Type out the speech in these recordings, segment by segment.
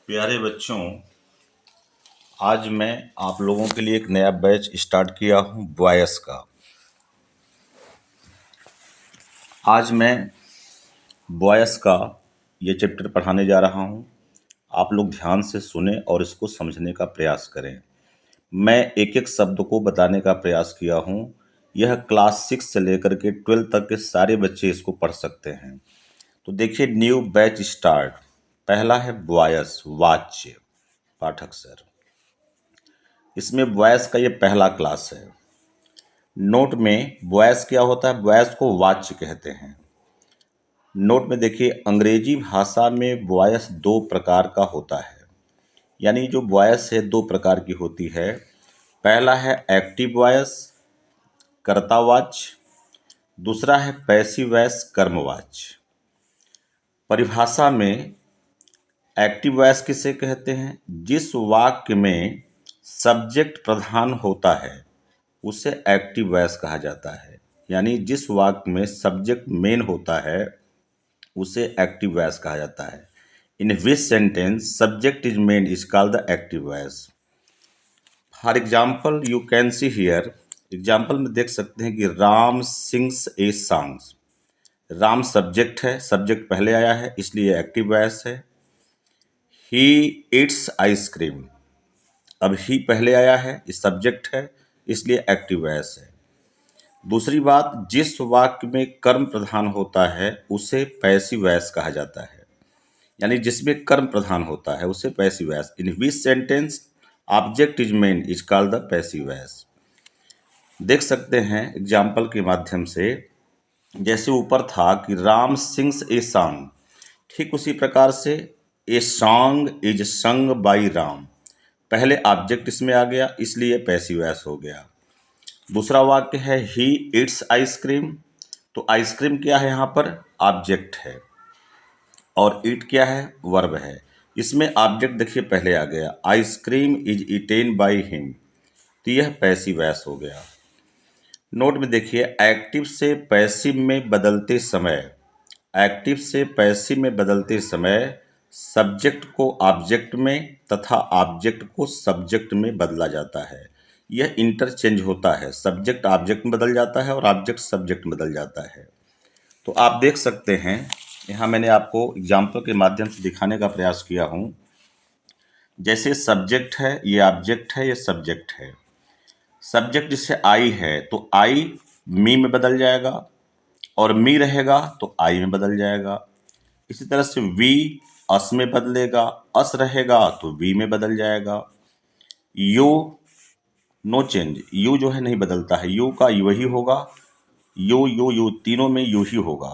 प्यारे बच्चों, आज मैं आप लोगों के लिए एक नया बैच स्टार्ट किया हूँ वॉयस का। आज मैं वॉयस का ये चैप्टर पढ़ाने जा रहा हूँ। आप लोग ध्यान से सुने और इसको समझने का प्रयास करें। मैं एक एक शब्द को बताने का प्रयास किया हूँ। यह क्लास 6 से लेकर के 12 तक के सारे बच्चे इसको पढ़ सकते हैं। तो देखिए, न्यू बैच स्टार्ट। पहला है वॉयस, वाच्य, पाठक सर। इसमें वॉयस का ये पहला क्लास है। नोट में वॉयस क्या होता है? वॉयस को वाच्य कहते हैं। नोट में देखिए, अंग्रेजी भाषा में वॉयस दो प्रकार का होता है। यानी जो वॉयस है दो प्रकार की होती है। पहला है एक्टिव वॉयस, कर्तावाच्य। दूसरा है पैसिव वॉयस, कर्मवाच्य। परिभाषा में एक्टिव वॉयस किसे कहते हैं? जिस वाक्य में सब्जेक्ट प्रधान होता है उसे एक्टिव वॉयस कहा जाता है। यानी जिस वाक्य में सब्जेक्ट मेन होता है उसे एक्टिव वॉयस कहा जाता है। In which sentence subject is main is called the active voice. For example you can see here. Example में देख सकते हैं कि Ram sings a songs. Ram subject है, सब्जेक्ट पहले आया है इसलिए एक्टिव वॉयस है। ही ईट्स आइसक्रीम, अब ही पहले आया है, इस सब्जेक्ट है इसलिए एक्टिव वॉयस है। दूसरी बात, जिस वाक्य में कर्म प्रधान होता है उसे पैसिव वॉयस कहा जाता है। यानी जिसमें कर्म प्रधान होता है उसे passive voice. In which sentence object is main is called the passive voice. देख सकते हैं एग्जाम्पल के माध्यम से, जैसे ऊपर था कि राम सिंग्स ए सॉन्ग, ठीक उसी प्रकार से ए सॉन्ग इज संग बाई राम, पहले ऑब्जेक्ट इसमें आ गया इसलिए पैसिव वॉयस हो गया। दूसरा वाक्य है ही ईट्स आइसक्रीम, तो आइसक्रीम क्या है? यहाँ पर ऑब्जेक्ट है और ईट क्या है? वर्ब है। इसमें ऑब्जेक्ट देखिए पहले आ गया, ice cream is eaten by him, तो यह पैसिव वॉयस हो गया। नोट में देखिए, एक्टिव से पैसिव में बदलते समय, एक्टिव से पैसिव में बदलते समय सब्जेक्ट को ऑब्जेक्ट में तथा ऑब्जेक्ट को सब्जेक्ट में बदला जाता है। यह इंटरचेंज होता है, सब्जेक्ट ऑब्जेक्ट में बदल जाता है और ऑब्जेक्ट सब्जेक्ट में बदल जाता है। तो आप देख सकते हैं, यहाँ मैंने आपको एग्जाम्पल के माध्यम से दिखाने का प्रयास किया हूँ। जैसे सब्जेक्ट है, ये ऑब्जेक्ट है, ये सब्जेक्ट है। सब्जेक्ट जैसे आई है तो आई मी में बदल जाएगा और मी रहेगा तो आई में बदल जाएगा। इसी तरह से वी अस में बदलेगा, अस रहेगा तो वी में बदल जाएगा। यू नो चेंज, यू जो है नहीं बदलता है, यू का यू ही होगा, यू तीनों में यू ही होगा।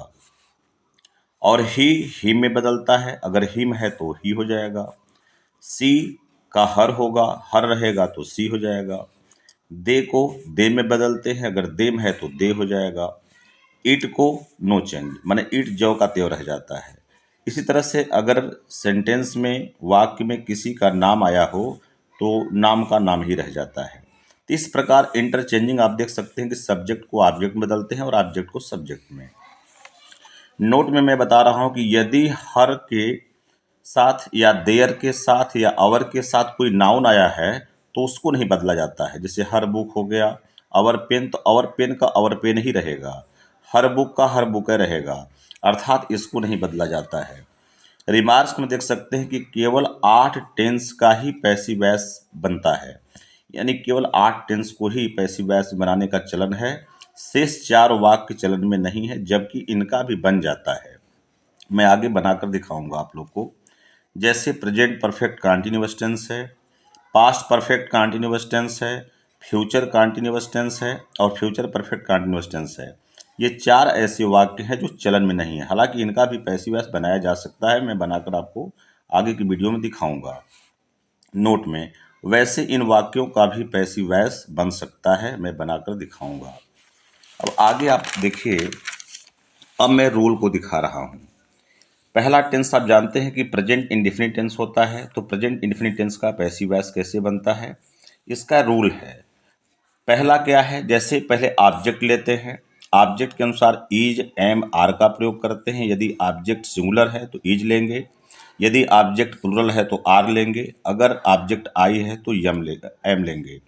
और ही में बदलता है, अगर हिम है तो ही हो जाएगा। सी का हर होगा, हर रहेगा तो सी हो जाएगा। दे को दे में बदलते हैं, अगर देम है तो दे हो जाएगा। ईट को नो चेंज, माने ईट जौ का त्यों रह जाता है। इसी तरह से अगर सेंटेंस में वाक्य में किसी का नाम आया हो तो नाम का नाम ही रह जाता है। तो इस प्रकार इंटरचेंजिंग आप देख सकते हैं कि सब्जेक्ट को ऑब्जेक्ट में बदलते हैं और ऑब्जेक्ट को सब्जेक्ट में। नोट में मैं बता रहा हूं कि यदि हर के साथ या देयर के साथ या अवर के साथ कोई नाउन आया है तो उसको नहीं बदला जाता है। जैसे हर बुक हो गया, अवर पेन, तो अवर पेन का अवर पेन ही रहेगा, हर बुक का हर बुक रहेगा, अर्थात इसको नहीं बदला जाता है। रिमार्क्स में देख सकते हैं कि केवल 8 टेंस का ही पैसिव वॉइस बनता है। यानी केवल 8 टेंस को ही पैसिव वॉइस बनाने का चलन है, शेष 4 वाक्य चलन में नहीं है, जबकि इनका भी बन जाता है। मैं आगे बनाकर दिखाऊंगा आप लोग को। जैसे प्रेजेंट परफेक्ट कॉन्टिन्यूअस टेंस है, पास्ट परफेक्ट कॉन्टिन्यूअस टेंस है, फ्यूचर कॉन्टिन्यूअस टेंस है और फ्यूचर परफेक्ट कॉन्टिन्यूअस टेंस है। ये 4 ऐसे वाक्य हैं जो चलन में नहीं है, हालांकि इनका भी पैसिव वॉइस बनाया जा सकता है। मैं बनाकर आपको आगे की वीडियो में दिखाऊंगा। नोट में वैसे इन वाक्यों का भी पैसिव वॉइस बन सकता है, मैं बनाकर दिखाऊंगा। अब आगे आप देखिए, अब मैं रूल को दिखा रहा हूँ। पहला टेंस आप जानते हैं कि प्रेजेंट इंडेफिनिट टेंस होता है, तो प्रेजेंट इंडेफिनिट टेंस का पैसिव वॉइस कैसे बनता है, इसका रूल है। पहला क्या है, जैसे पहले ऑब्जेक्ट लेते हैं, ऑब्जेक्ट के अनुसार इज, एम, आर का प्रयोग करते हैं। यदि ऑब्जेक्ट सिंगुलर है तो इज लेंगे, यदि ऑब्जेक्ट प्लूरल है तो आर लेंगे, अगर ऑब्जेक्ट आई है तो एम लेंगे।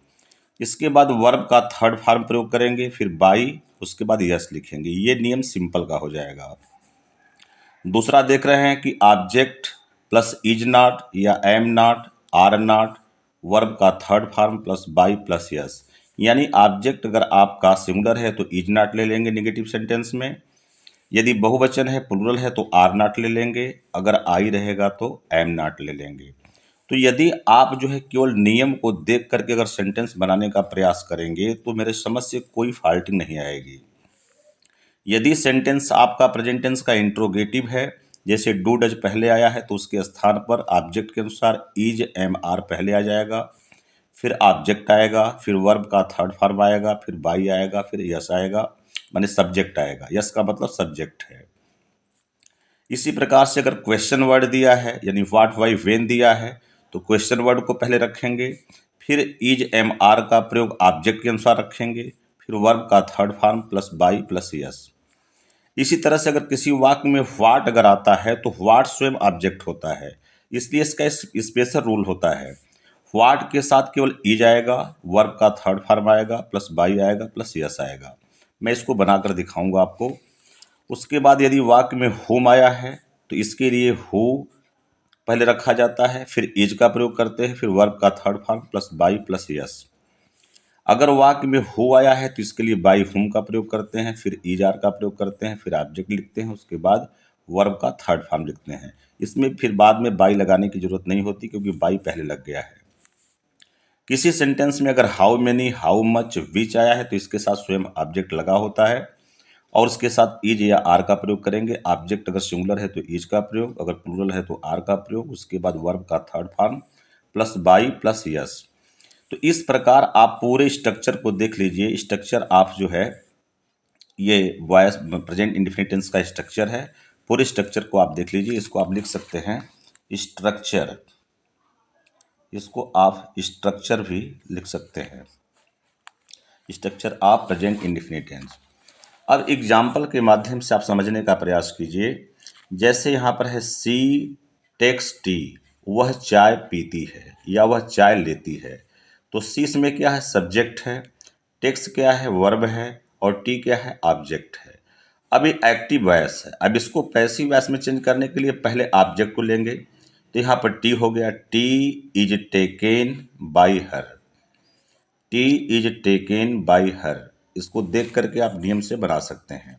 इसके बाद वर्ब का थर्ड फॉर्म प्रयोग करेंगे, फिर बाई, उसके बाद यस लिखेंगे। ये नियम सिंपल का हो जाएगा। दूसरा देख रहे हैं कि ऑब्जेक्ट प्लस इज नॉट या am not, are not, verb का third form plus by plus yes. यानी ऑब्जेक्ट अगर आपका सिंगुलर है तो इज नॉट ले लेंगे नेगेटिव सेंटेंस में, यदि बहुवचन है प्लूरल है तो आर नॉट ले लेंगे, अगर आई रहेगा तो एम नॉट ले लेंगे। तो यदि आप जो है केवल नियम को देख करके अगर सेंटेंस बनाने का प्रयास करेंगे तो मेरे समझ से कोई फॉल्टिंग नहीं आएगी। यदि सेंटेंस आपका प्रेजेंट टेंस का इंट्रोगेटिव है, जैसे डू डज पहले आया है तो उसके स्थान पर ऑब्जेक्ट के अनुसार इज एम आर पहले आ जाएगा, फिर ऑब्जेक्ट आएगा, फिर वर्ब का थर्ड फॉर्म आएगा, फिर बाई आएगा, फिर यस आएगा, माने सब्जेक्ट आएगा। यस का मतलब सब्जेक्ट है। इसी प्रकार से अगर क्वेश्चन वर्ड दिया है यानी व्हाट वाई वेन दिया है तो क्वेश्चन वर्ड को पहले रखेंगे, फिर इज एम आर का प्रयोग ऑब्जेक्ट के अनुसार रखेंगे, फिर वर्ब का third form plus by plus yes. इसी तरह से अगर किसी वाक्य में व्हाट अगर आता है तो व्हाट स्वयं ऑब्जेक्ट होता है, इसलिए इसका स्पेशल रूल होता है। व्हाट के साथ केवल इज आएगा, वर्ब का थर्ड फॉर्म आएगा, प्लस बाई आएगा, प्लस यस आएगा। मैं इसको बनाकर दिखाऊंगा आपको। उसके बाद यदि वाक्य में हुम आया है तो इसके लिए हु पहले रखा जाता है, फिर इज का प्रयोग करते हैं, फिर वर्ब का third form plus by plus yes. अगर वाक्य में हु आया है तो इसके लिए बाई हुम का प्रयोग करते हैं, फिर इज आर का प्रयोग करते हैं, फिर ऑब्जेक्ट लिखते हैं, उसके बाद वर्ब का थर्ड फॉर्म लिखते हैं। इसमें फिर बाद में बाई लगाने की जरूरत नहीं होती क्योंकि बाई पहले लग गया है। किसी सेंटेंस में अगर हाउ मेनी, हाउ मच, विच आया है तो इसके साथ स्वयं ऑब्जेक्ट लगा होता है और उसके साथ इज या आर का प्रयोग करेंगे। ऑब्जेक्ट अगर सिंगुलर है तो इज का प्रयोग, अगर प्लूरल है तो आर का प्रयोग, उसके बाद वर्ब का third form plus by plus yes. तो इस प्रकार आप पूरे स्ट्रक्चर को देख लीजिए। स्ट्रक्चर आप जो है ये वॉइस प्रेजेंट इंडेफिनिट टेंस का स्ट्रक्चर है। पूरे स्ट्रक्चर को आप देख लीजिए। इसको आप लिख सकते हैं स्ट्रक्चर, इसको आप स्ट्रक्चर भी लिख सकते हैं, structure of present indefinite tense. अब एग्जाम्पल के माध्यम से आप समझने का प्रयास कीजिए। जैसे यहाँ पर है सी टेक्स टी, वह चाय पीती है या वह चाय लेती है। तो सी इसमें क्या है, सब्जेक्ट है, टेक्स क्या है, वर्ब है, और टी क्या है, ऑब्जेक्ट है। अब ये एक्टिव वॉइस है। अब इसको पैसिव वॉइस में चेंज करने के लिए पहले ऑब्जेक्ट को लेंगे। तो यहाँ पर टी हो गया, T is taken by her, T is taken by her. इसको देख करके आप नियम से बना सकते हैं।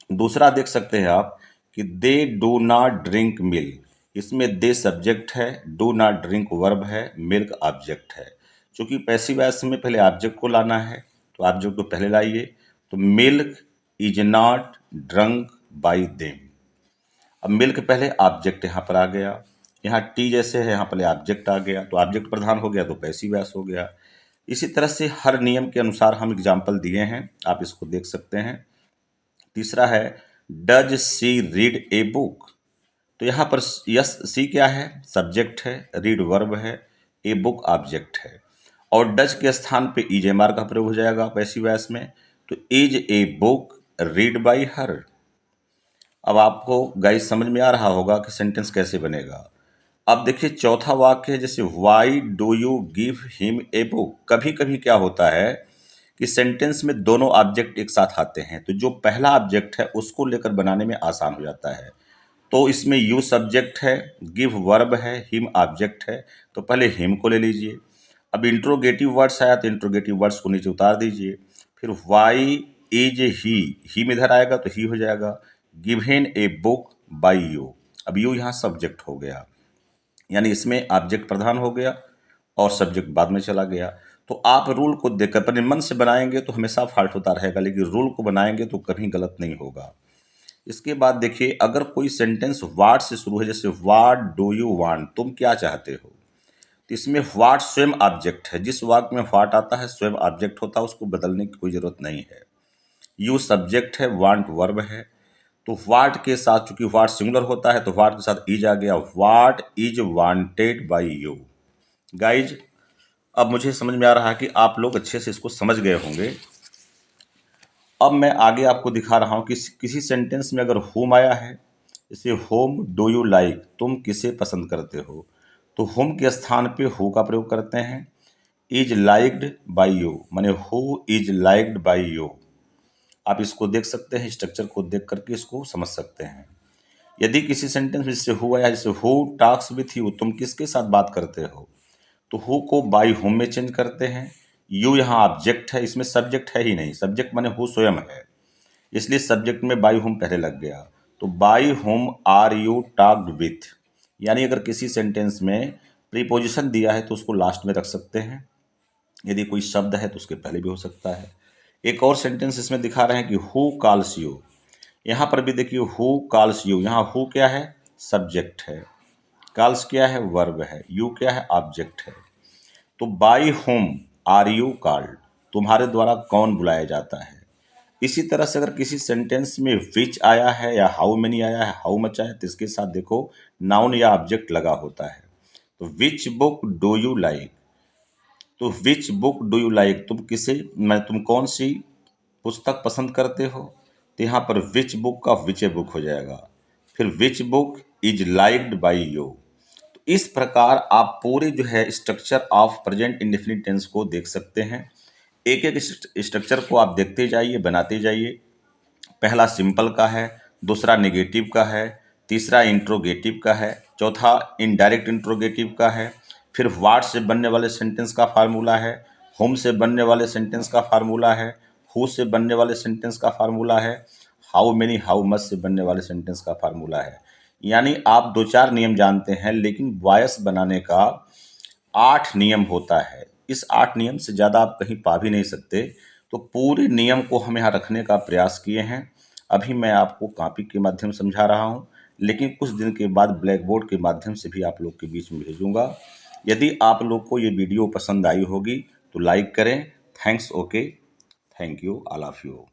दूसरा देख सकते हैं आप कि they do not drink milk, इसमें दे सब्जेक्ट है, डू नॉट ड्रिंक वर्ब है, मिल्क ऑब्जेक्ट है। चूंकि पैसिव वॉइस में पहले ऑब्जेक्ट को लाना है तो ऑब्जेक्ट को पहले लाइए। तो milk is not drunk by them. अब मिल्क पहले ऑब्जेक्ट यहाँ पर आ गया, यहाँ टी जैसे है यहाँ पहले ऑब्जेक्ट आ गया तो ऑब्जेक्ट प्रधान हो गया तो पैसिव वॉइस हो गया। इसी तरह से हर नियम के अनुसार हम एग्जाम्पल दिए हैं, आप इसको देख सकते हैं। तीसरा है does she read a book. तो यहाँ पर यस सी क्या है, सब्जेक्ट है, रीड वर्ब है, ए बुक ऑब्जेक्ट है, और डज के स्थान पे इज एम आर का प्रयोग हो जाएगा पैसिव वॉइस में। तो is a book read by her. अब आपको गाइस समझ में आ रहा होगा कि सेंटेंस कैसे बनेगा। अब देखिए चौथा वाक्य है, जैसे why do you give him a book. कभी कभी क्या होता है कि सेंटेंस में दोनों ऑब्जेक्ट एक साथ आते हैं तो जो पहला ऑब्जेक्ट है उसको लेकर बनाने में आसान हो जाता है। तो इसमें यू सब्जेक्ट है, गिव वर्ब है, हिम ऑब्जेक्ट है, तो पहले हिम को ले लीजिए। अब इंट्रोगेटिव वर्ड्स आया तो इंट्रोगेटिव वर्ड्स को नीचे उतार दीजिए। फिर वाई इज ही में इधर आएगा तो ही हो जाएगा। Given a book by you, अब यू यहाँ सब्जेक्ट हो गया, यानी इसमें ऑब्जेक्ट प्रधान हो गया और सब्जेक्ट बाद में चला गया। तो आप रूल को देखकर अपने मन से बनाएंगे तो हमेशा फॉल्ट होता रहेगा, लेकिन रूल को बनाएंगे तो कभी गलत नहीं होगा। इसके बाद देखिए अगर कोई सेंटेंस वाट से शुरू है, जैसे वाट डू यू वांट, तुम क्या चाहते हो, तो इसमें वाट स्वयं ऑब्जेक्ट है। जिस वाक्य में वाट आता है स्वयं ऑब्जेक्ट होता है, उसको बदलने की कोई जरूरत नहीं है। यू सब्जेक्ट है, वांट वर्ब है, तो वाट के साथ चूंकि वाट सिंगुलर होता है तो वाट के साथ इज आ गया, what is wanted by you. Guys अब मुझे समझ में आ रहा है कि आप लोग अच्छे से इसको समझ गए होंगे। अब मैं आगे आपको दिखा रहा हूं कि किसी सेंटेंस में अगर हुम आया है जैसे होम डू यू लाइक, तुम किसे पसंद करते हो, तो होम के स्थान पे हु का प्रयोग करते हैं। इज लाइक्ड बाई यू, माने who is liked by you. आप इसको देख सकते हैं, स्ट्रक्चर को देख करके इसको समझ सकते हैं। यदि किसी सेंटेंस में जैसे हु आया, जैसे हु टॉक्स विथ यू, तुम किसके साथ बात करते हो, तो हु को बाई हुम में चेंज करते हैं। यू यहाँ ऑब्जेक्ट है, इसमें सब्जेक्ट है ही नहीं, सब्जेक्ट माने हु स्वयं है, इसलिए सब्जेक्ट में बाई हुम पहले लग गया। तो बाई हुम आर यू टॉक्ड विथ, यानी अगर किसी सेंटेंस में प्रीपोजिशन दिया है तो उसको लास्ट में रख सकते हैं, यदि कोई शब्द है तो उसके पहले भी हो सकता है। एक और सेंटेंस इसमें दिखा रहे हैं कि हु कॉल्स यू, यहाँ पर भी देखिए हु कॉल्स यू, यहाँ हु क्या है, सब्जेक्ट है, कॉल्स क्या है, वर्ब है, यू क्या है, ऑब्जेक्ट है। तो by whom are you called, तुम्हारे द्वारा कौन बुलाया जाता है। इसी तरह से अगर किसी सेंटेंस में विच आया है या हाउ मेनी आया है, हाउ मच आया है, तो इसके साथ देखो नाउन या ऑब्जेक्ट लगा होता है। तो which book do you like, तो which book do you like, तुम कौन सी पुस्तक पसंद करते हो, तो यहाँ पर विच बुक का विच ए बुक हो जाएगा। फिर which book is liked by you. तो इस प्रकार आप पूरे जो है structure of present indefinite tense को देख सकते हैं। एक एक स्ट्रक्चर को आप देखते जाइए, बनाते जाइए। पहला सिंपल का है, दूसरा नेगेटिव का है, तीसरा इंट्रोगेटिव का है, चौथा इनडायरेक्ट इंट्रोगेटिव का है, फिर व्हाट से बनने वाले सेंटेंस का फार्मूला है, होम से बनने वाले सेंटेंस का फार्मूला है, हु से बनने वाले सेंटेंस का फार्मूला है, हाउ मेनी हाउ मच से बनने वाले सेंटेंस का फार्मूला है। यानी आप 2-4 नियम जानते हैं, लेकिन वॉयस बनाने का 8 नियम होता है। इस 8 नियम से ज़्यादा आप कहीं पा भी नहीं सकते। तो पूरे नियम को हम यहाँ रखने का प्रयास किए हैं। अभी मैं आपको कॉपी के माध्यम से समझा रहा हूँ, लेकिन कुछ दिन के बाद ब्लैक बोर्ड के माध्यम से भी आप लोग के बीच में भेजूँगा। यदि आप लोग को ये वीडियो पसंद आई होगी तो लाइक करें। Thanks, okay, thank you, all of you.